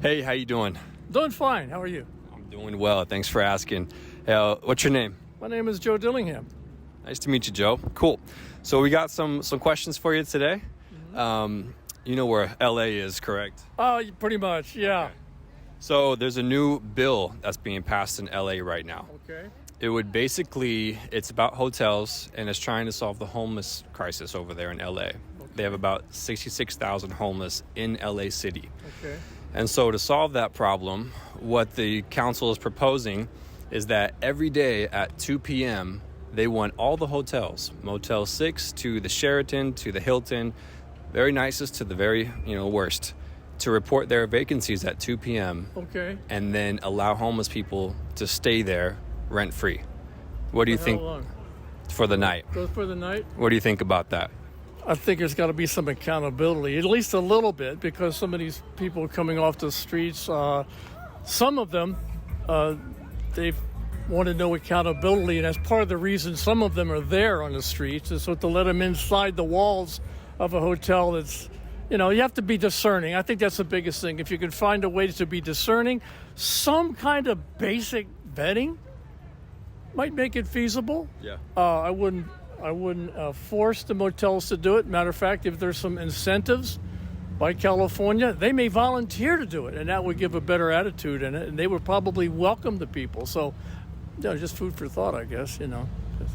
Hey, how you doing? Doing fine. How are you? I'm doing well. Thanks for asking. What's your name? My name is Joe Dillingham. Nice to meet you, Joe. Cool. So we got some questions for you today. You know where LA is, correct? Pretty much, yeah. Okay. So there's a new bill that's being passed in LA right now. Okay. It would basically, it's about hotels and it's trying to solve the homeless crisis over there in LA. Okay. They have about 66,000 homeless in LA City. Okay. And so to solve that problem, what the council is proposing is that every day at 2 p.m., they want all the hotels, Motel 6 to the Sheraton to the Hilton, very nicest to the very, worst, to report their vacancies at 2 p.m. Okay. and then allow homeless people to stay there rent-free. What do you think for the night? Goes for the night? What do you think about that? I think there's got to be some accountability, at least a little bit, because some of these people coming off the streets, some of them, they want to know accountability, and that's part of the reason some of them are there on the streets, is so to let them inside the walls of a hotel that's, you have to be discerning. I think that's the biggest thing. If you can find a way to be discerning, some kind of basic vetting might make it feasible. Yeah. I wouldn't force the motels to do it. Matter of fact, if there's some incentives by California, they may volunteer to do it, and that would give a better attitude in it, and they would probably welcome the people. So, just food for thought, I guess,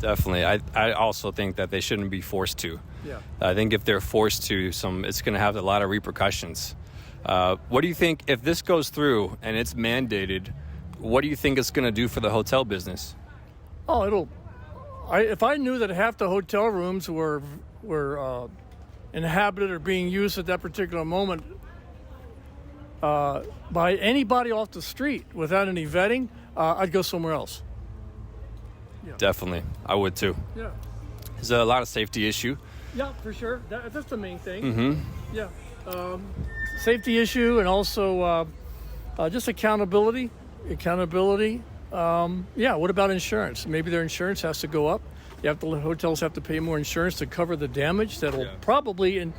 Definitely. I also think that they shouldn't be forced to. Yeah. I think if they're forced to, it's going to have a lot of repercussions. What do you think, if this goes through and it's mandated, what do you think it's going to do for the hotel business? Oh, if I knew that half the hotel rooms were inhabited or being used at that particular moment by anybody off the street without any vetting, I'd go somewhere else. Yeah. Definitely. I would too. Yeah. There's a lot of safety issue. Yeah, for sure. That's the main thing. Mm-hmm. Yeah. Safety issue, and also just accountability. What about insurance? Maybe their insurance has to go up. Hotels have to pay more insurance to cover the damage that'll probably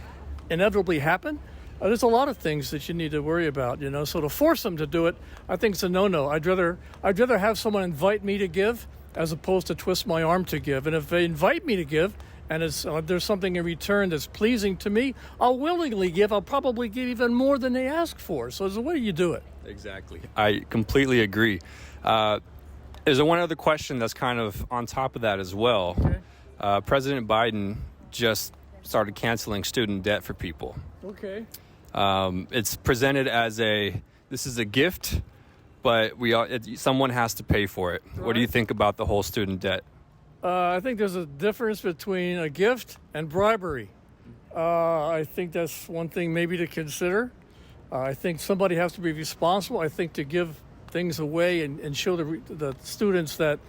inevitably happen. There's a lot of things that you need to worry about, So to force them to do it, I think it's a no-no. I'd rather have someone invite me to give as opposed to twist my arm to give. And if they invite me to give, and there's something in return that's pleasing to me, I'll willingly give. I'll probably give even more than they ask for. So it's the way you do it. Exactly. I completely agree. There's one other question that's kind of on top of that as well. Okay. President Biden just started canceling student debt for people. Okay. It's presented as this is a gift, but someone has to pay for it. Right. What do you think about the whole student debt? I think there's a difference between a gift and bribery. I think that's one thing maybe to consider. I think somebody has to be responsible. I think to give things away and show the students that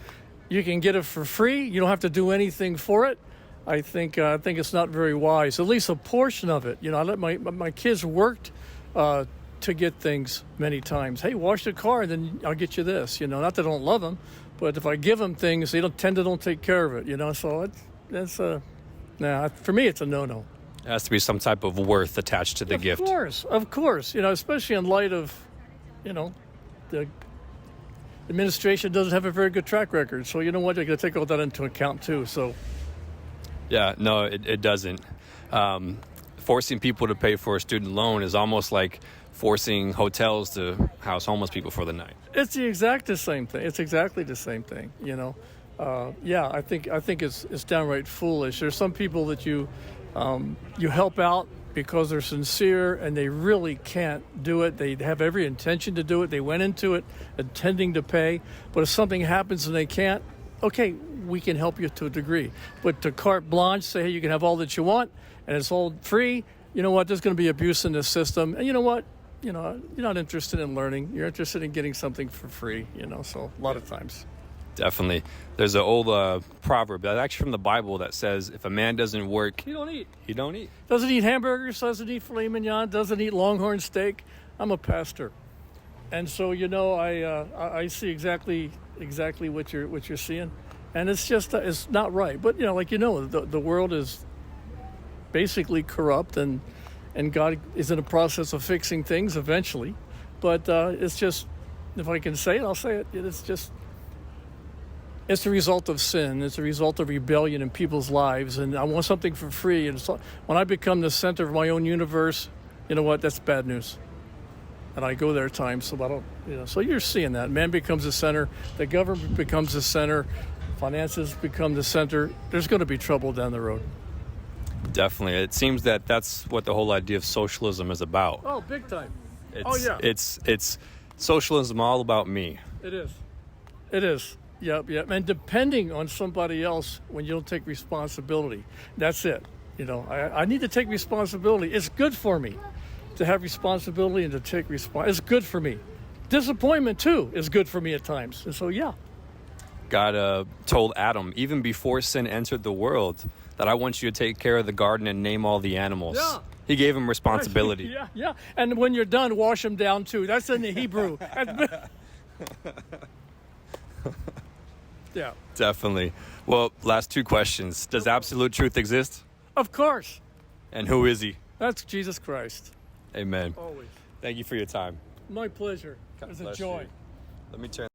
you can get it for free, you don't have to do anything for it. I think it's not very wise. At least a portion of it. I let my kids worked to get things many times. Hey, wash the car, and then I'll get you this. Not that I don't love them, but if I give them things, they don't take care of it. So for me, it's a no-no. There has to be some type of worth attached to the gift. Of course. Especially in light of, the administration doesn't have a very good track record. So you know what? You're going to take all that into account too. So. Yeah, no, it doesn't. Forcing people to pay for a student loan is almost like forcing hotels to house homeless people for the night. It's the same thing. It's exactly the same thing. I think it's downright foolish. There's some people that you help out because they're sincere and they really can't do it. They have every intention to do it. They went into it intending to pay, but if something happens and they can't, okay, we can help you to a degree. But to carte blanche, say, hey, you can have all that you want and it's all free, you know what, there's going to be abuse in this system. And you know what, you're not interested in learning. You're interested in getting something for free, so a lot of times. Definitely. There's an old proverb that's actually from the Bible that says, if a man doesn't work, he don't eat. He don't eat. Doesn't eat hamburgers, doesn't eat filet mignon, doesn't eat Longhorn steak. I'm a pastor. And so, I see exactly what you're seeing. And it's just, it's not right. But, the world is basically corrupt and God is in the process of fixing things eventually. But it's just, if I can say it, I'll say it. It's the result of sin. It's a result of rebellion in people's lives. And I want something for free. And so when I become the center of my own universe, you know what? That's bad news. And I go there at times, so I don't, so you're seeing that. Man becomes the center. The government becomes the center. Finances become the center. There's going to be trouble down the road. Definitely. It seems that that's what the whole idea of socialism is about. Oh, big time. It's socialism all about me. It is. It is. Yep. And depending on somebody else when you don't take responsibility. That's it. I need to take responsibility. It's good for me to have responsibility and to take It's good for me. Disappointment, too, is good for me at times. And so, yeah. God told Adam, even before sin entered the world, that I want you to take care of the garden and name all the animals. Yeah. He gave him responsibility. Yeah. And when you're done, wash them down, too. That's in the Hebrew. Yeah. Definitely. Well, last two questions. Does absolute truth exist? Of course. And who is he? That's Jesus Christ. Amen. Always. Thank you for your time. My pleasure. It was a joy. Let me turn